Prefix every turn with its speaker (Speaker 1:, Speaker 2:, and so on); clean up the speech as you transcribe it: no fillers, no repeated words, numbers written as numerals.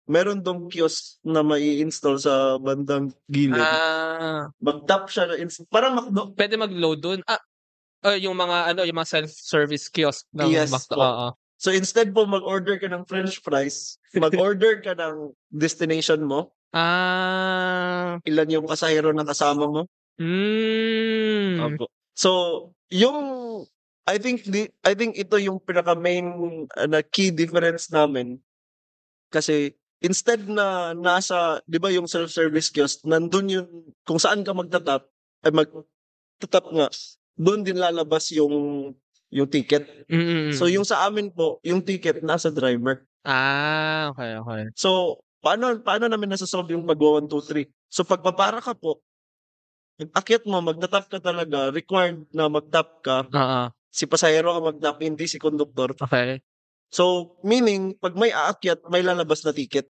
Speaker 1: meron dong kiosk na mai-install sa bandang gilid.
Speaker 2: Ah.
Speaker 1: Mag-tap siya na parang McDo.
Speaker 2: Pwede mag-load dun? Yung mga ano, yung mga self-service kiosk ng
Speaker 1: Yes
Speaker 2: McDo,
Speaker 1: po.
Speaker 2: oo.
Speaker 1: So instead po mag-order ka ng french fries, mag-order ka ng destination mo.
Speaker 2: Ah.
Speaker 1: Ilan yung pasahero na kasama mo. Opo. So, yung I think ito yung pinaka-main na key difference namin. Kasi instead na nasa 'di ba yung self-service kiosk, nandun yun kung saan ka magta-tap, ay magta-tap nga, dun din lalabas yung ticket. So yung sa amin po, yung ticket nasa driver.
Speaker 2: Okey, okey.
Speaker 1: So, paano namin nasa-solve yung pagwa 1, 2, 3? So pagpapara ka po, akyat mo magta-tap ka talaga, required na mag-tap ka.
Speaker 2: Oo.
Speaker 1: Si pasahero ang mag-tap, hindi si konduktor.
Speaker 2: Okey.
Speaker 1: So, meaning 'pag may aakyat, may lalabas na ticket.